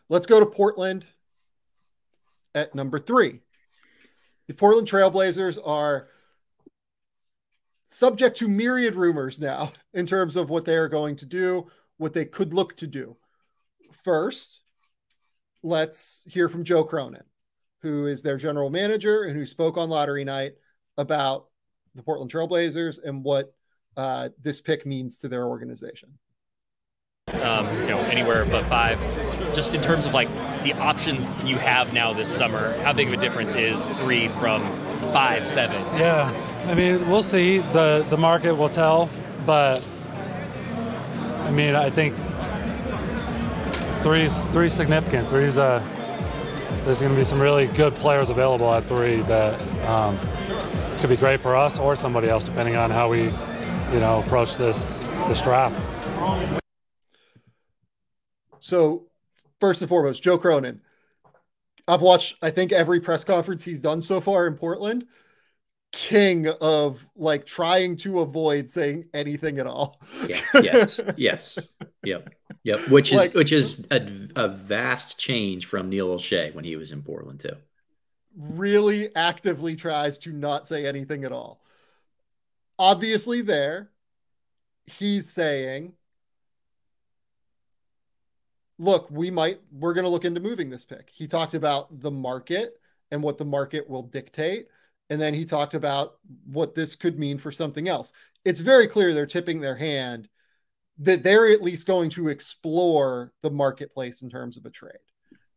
Let's go to Portland at number 3. The Portland Trailblazers are subject to myriad rumors now in terms of what they are going to do, what they could look to do. First, let's hear from Joe Cronin, who is their general manager and who spoke on lottery night about the Portland Trailblazers and what this pick means to their organization. Anywhere above 5. Just in terms of like the options you have now this summer, how big of a difference is 3 from 5, 7? Yeah, I mean, we'll see. The market will tell, but I mean, I think three's significant. There's going to be some really good players available at 3 that could be great for us or somebody else, depending on how we, approach this draft. So, first and foremost, Joe Cronin. I've watched, I think, every press conference he's done so far in Portland. King of like trying to avoid saying anything at all. Yeah. Yes. Yep. Which is a vast change from Neil O'Shea when he was in Portland too. Really actively tries to not say anything at all. Obviously, he's saying, look, we're going to look into moving this pick. He talked about the market and what the market will dictate. And then he talked about what this could mean for something else. It's very clear they're tipping their hand that they're at least going to explore the marketplace in terms of a trade.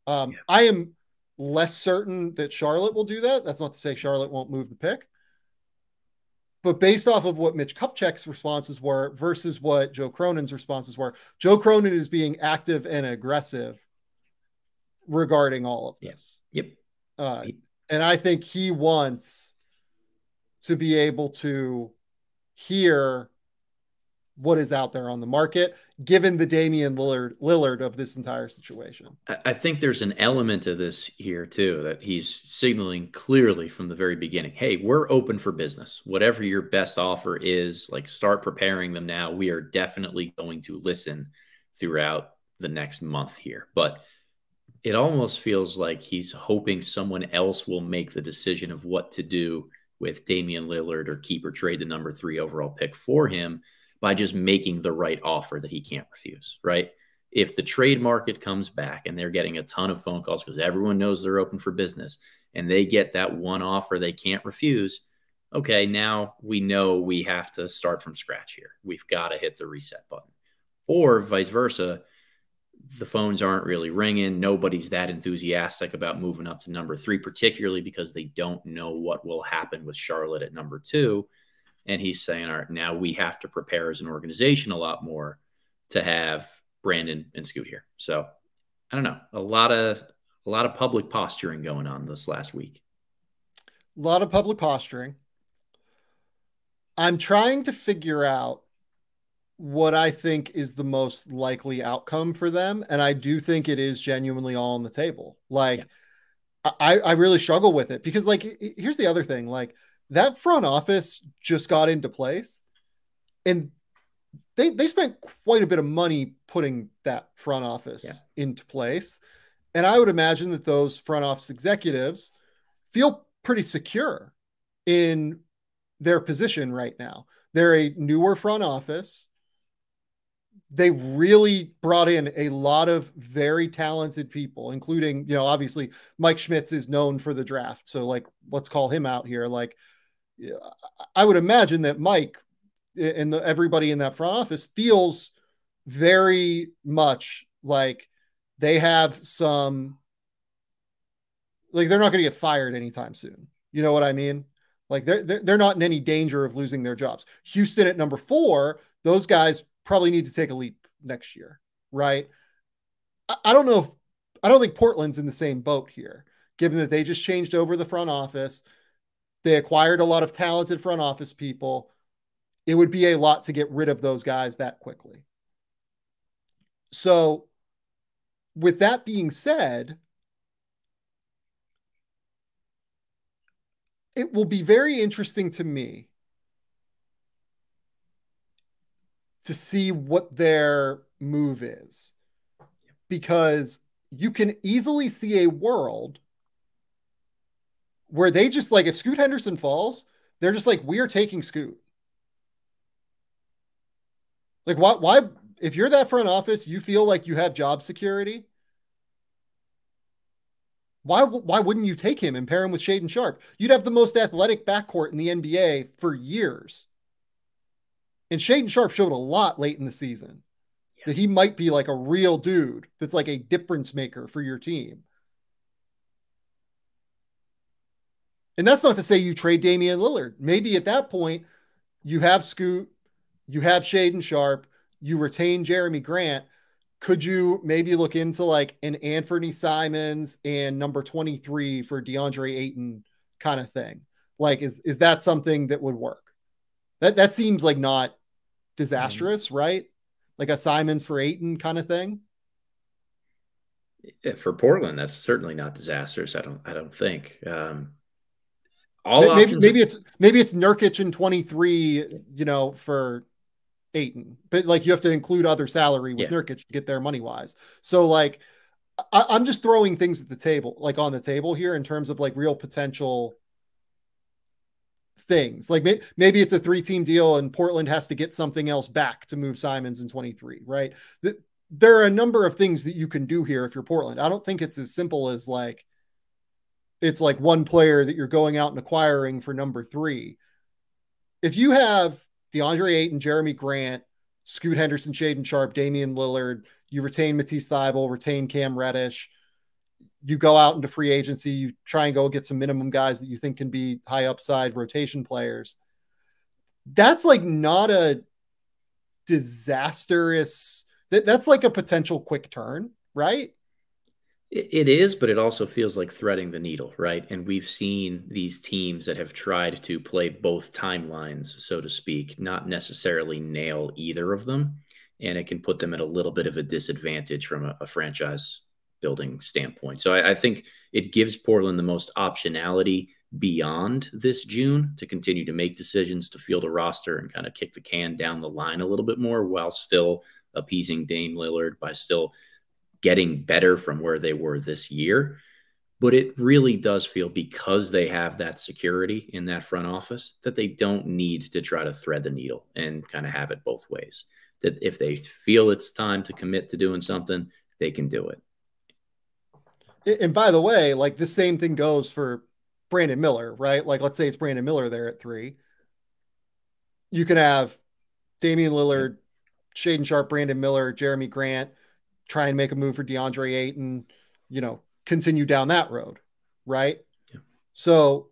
I am less certain that Charlotte will do that. That's not to say Charlotte won't move the pick. But based off of what Mitch Kupchak's responses were versus what Joe Cronin's responses were, Joe Cronin is being active and aggressive regarding all of this. Yep. And I think he wants to be able to hear what is out there on the market, given the Damian Lillard of this entire situation. I think there's an element of this here, too, that he's signaling clearly from the very beginning. Hey, we're open for business. Whatever your best offer is, like, start preparing them now. We are definitely going to listen throughout the next month here. But it almost feels like he's hoping someone else will make the decision of what to do with Damian Lillard or keep or trade the number 3 overall pick for him by just making the right offer that he can't refuse, right? If the trade market comes back and they're getting a ton of phone calls because everyone knows they're open for business and they get that one offer they can't refuse, okay, now we know we have to start from scratch here. We've got to hit the reset button. Or vice versa, the phones aren't really ringing. Nobody's that enthusiastic about moving up to number 3, particularly because they don't know what will happen with Charlotte at number 2. And he's saying, all right, now we have to prepare as an organization a lot more to have Brandon and Scoot here. So I don't know, a lot of public posturing going on this last week. A lot of public posturing. I'm trying to figure out what I think is the most likely outcome for them. And I do think it is genuinely all on the table. Like, yeah. I really struggle with it because, like, here's the other thing. Like, that front office just got into place and they spent quite a bit of money putting that front office into place. And I would imagine that those front office executives feel pretty secure in their position right now. They're a newer front office. They really brought in a lot of very talented people, including, obviously Mike Schmitz is known for the draft. So, like, let's call him out here. Like, I would imagine that Mike and everybody in that front office feels very much like they have some, like, they're not going to get fired anytime soon. You know what I mean? Like, they're not in any danger of losing their jobs. Houston at number 4, those guys probably need to take a leap next year, right? I don't know I don't think Portland's in the same boat here, given that they just changed over the front office. They acquired a lot of talented front office people. It would be a lot to get rid of those guys that quickly. So, with that being said, it will be very interesting to me to see what their move is, because you can easily see a world where they just like, if Scoot Henderson falls, they're just like, we are taking Scoot. Like, why, if you're that front office, you feel like you have job security. Why wouldn't you take him and pair him with Shaedon Sharpe? You'd have the most athletic backcourt in the NBA for years. And Shaedon Sharpe showed a lot late in the season that he might be like a real dude that's like a difference maker for your team. And that's not to say you trade Damian Lillard. Maybe at that point, you have Scoot, you have Shaedon Sharpe, you retain Jeremy Grant. Could you maybe look into like an Anthony Simons and number 23 for DeAndre Ayton kind of thing? Like, is that something that would work? That seems like not disastrous, right? Like a Simons for Ayton kind of thing. For Portland, that's certainly not disastrous. I don't think. Maybe it's Nurkic and 23, for Ayton, but like you have to include other salary with Nurkic to get there money wise. So like, I'm just throwing things at the table, like on the table here in terms of like real potential things. Like maybe it's a 3-team deal and Portland has to get something else back to move Simons in 23, right? There are a number of things that you can do here if you're Portland. I don't think it's as simple as like, it's like one player that you're going out and acquiring for number 3. If you have DeAndre Ayton, Jeremy Grant, Scoot Henderson, Shaedon Sharpe, Damian Lillard, you retain Matisse Thybulle, retain Cam Reddish, you go out into free agency, you try and go get some minimum guys that you think can be high upside rotation players. That's like not a disastrous, that's like a potential quick turn, right? It is, but it also feels like threading the needle, right? And we've seen these teams that have tried to play both timelines, so to speak, not necessarily nail either of them. And it can put them at a little bit of a disadvantage from a franchise building standpoint. So I think it gives Portland the most optionality beyond this June to continue to make decisions, to field a roster and kind of kick the can down the line a little bit more while still appeasing Dame Lillard by still getting better from where they were this year. But it really does feel, because they have that security in that front office, that they don't need to try to thread the needle and kind of have it both ways. That if they feel it's time to commit to doing something, they can do it. And by the way, like the same thing goes for Brandon Miller, right? Like, let's say it's Brandon Miller there at 3. You can have Damian Lillard, Shaedon Sharpe, Brandon Miller, Jeremy Grant, try and make a move for DeAndre Ayton, continue down that road, right? Yeah. So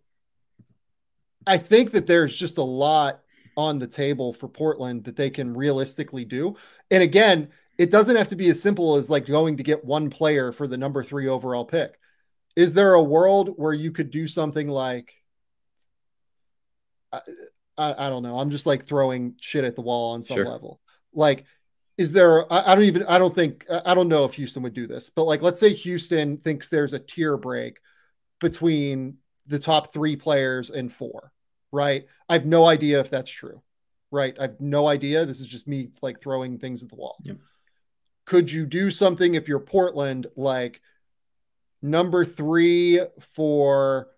I think that there's just a lot on the table for Portland that they can realistically do. And again, it doesn't have to be as simple as like going to get one player for the number 3 overall pick. Is there a world where you could do something like, I don't know. I'm just like throwing shit at the wall on some level. Like, is there, I don't know if Houston would do this, but like, let's say Houston thinks there's a tier break between the top 3 players and 4, right? I have no idea if that's true, right? I have no idea. This is just me like throwing things at the wall. Yep. Could you do something if you're Portland, like number 3 for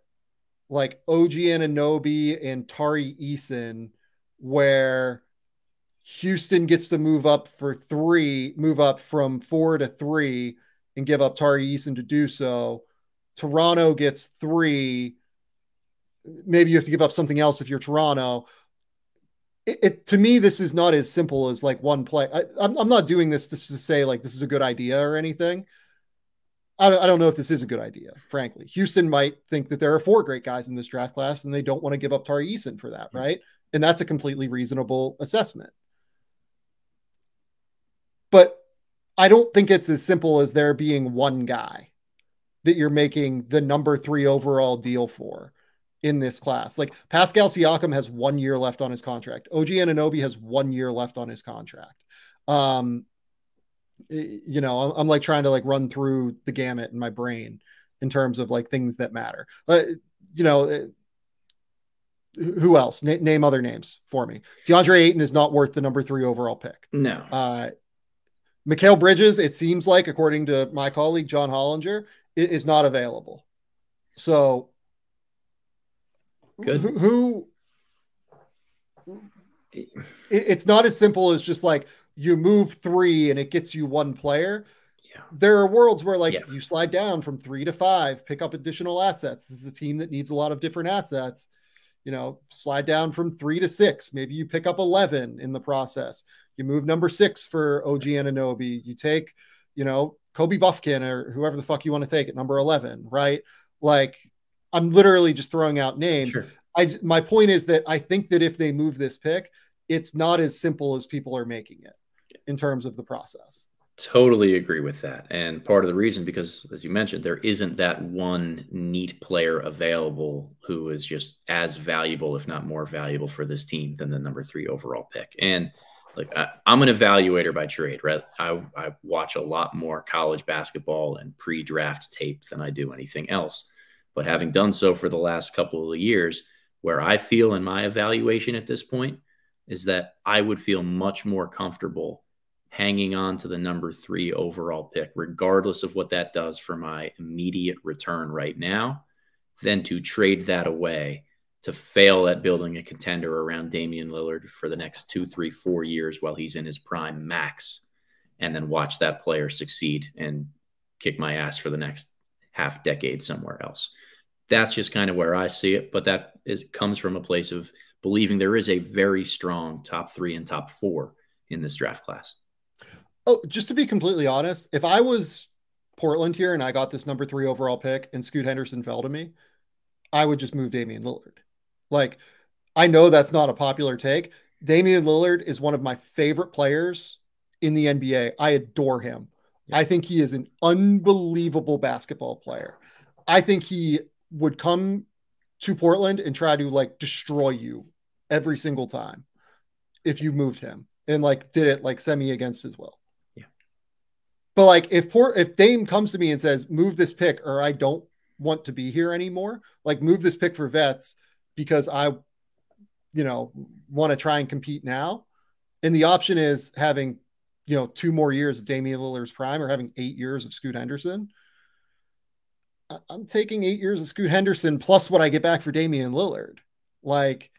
like OG Anunoby and Tari Eason, where Houston gets to move up from 4 to 3 and give up Tari Eason to do so. Toronto gets 3. Maybe you have to give up something else if you're Toronto. To me, this is not as simple as like one play. I'm not doing this just to say like this is a good idea or anything. I don't know if this is a good idea, frankly. Houston might think that there are 4 great guys in this draft class and they don't want to give up Tari Eason for that, right? And that's a completely reasonable assessment. But I don't think it's as simple as there being one guy that you're making the number 3 overall deal for in this class. Like Pascal Siakam has 1 year left on his contract. OG Anunoby has 1 year left on his contract. I'm like trying to like run through the gamut in my brain in terms of like things that matter. Who else? Name other names for me. DeAndre Ayton is not worth the number 3 overall pick. No. Mikal Bridges, it seems like, according to my colleague John Hollinger, it is not available. So Good. It's not as simple as just like you move 3 and it gets you 1 player. Yeah. There are worlds where like you slide down from 3 to 5, pick up additional assets. This is a team that needs a lot of different assets. You know, slide down from 3 to 6. Maybe you pick up 11 in the process. You move number 6 for OG Anunoby. You take, you know, Kobe Buffkin or whoever the fuck you want to take at number 11, right? Like, I'm literally just throwing out names. Sure. My point is that I think that if they move this pick, it's not as simple as people are making it in terms of the process. Totally agree with that. And part of the reason, because as you mentioned, there isn't that one neat player available who is just as valuable, if not more valuable for this team than the number 3 overall pick. And like, I'm an evaluator by trade, right? I watch a lot more college basketball and pre-draft tape than I do anything else. But having done so for the last couple of years, where I feel in my evaluation at this point is that I would feel much more comfortable hanging on to the number 3 overall pick, regardless of what that does for my immediate return right now, than to trade that away to fail at building a contender around Damian Lillard for the next 2, 3, 4 years while he's in his prime max, and then watch that player succeed and kick my ass for the next half decade somewhere else. That's just kind of where I see it, but that comes from a place of believing there is a very strong top 3 and top 4 in this draft class. Oh, just to be completely honest, if I was Portland here and I got this number 3 overall pick and Scoot Henderson fell to me, I would just move Damian Lillard. Like, I know that's not a popular take. Damian Lillard is one of my favorite players in the NBA. I adore him. Yeah. I think he is an unbelievable basketball player. I think he would come to Portland and try to like destroy you every single time if you moved him and like did it like semi against his will. Yeah. But like if Dame comes to me and says, move this pick or I don't want to be here anymore, like move this pick for vets because I, you know, want to try and compete now. And the option is having, you know, 2 more years of Damian Lillard's prime or having 8 years of Scoot Henderson. I'm taking 8 years of Scoot Henderson plus what I get back for Damian Lillard. Like,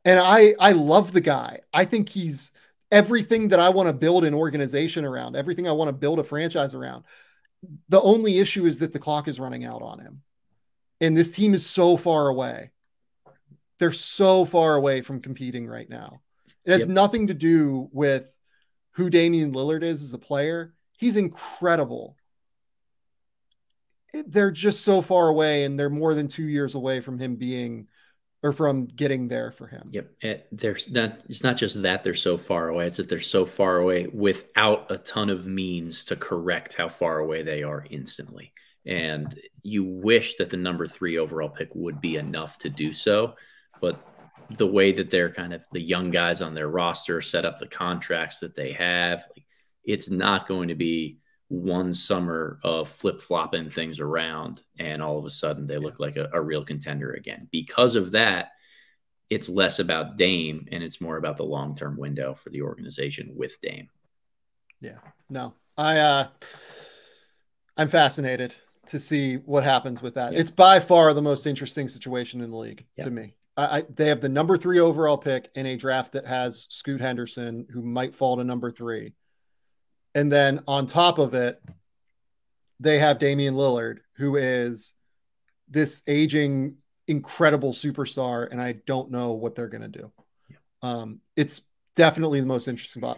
and I love the guy. I think he's everything that I want to build an organization around, everything I want to build a franchise around. The only issue is that the clock is running out on him. And this team is so far away. They're so far away from competing right now. It has nothing to do with who Damian Lillard is as a player. He's incredible. They're just so far away, and they're more than 2 years away from him being, or from getting there for him. Yep. It's not just that they're so far away. It's that they're so far away without a ton of means to correct how far away they are instantly. And you wish that the number 3 overall pick would be enough to do so. But the way that they're kind of the young guys on their roster set up the contracts that they have, like, it's not going to be one summer of flip-flopping things around and all of a sudden they look like a real contender again. Because of that, it's less about Dame and it's more about the long-term window for the organization with Dame. Yeah, no, I'm fascinated to see what happens with that. Yeah. It's by far the most interesting situation in the league to me. They have the number 3 overall pick in a draft that has Scoot Henderson, who might fall to number 3. And then on top of it, they have Damian Lillard, who is this aging, incredible superstar. And I don't know what they're going to do. It's definitely the most interesting spot in the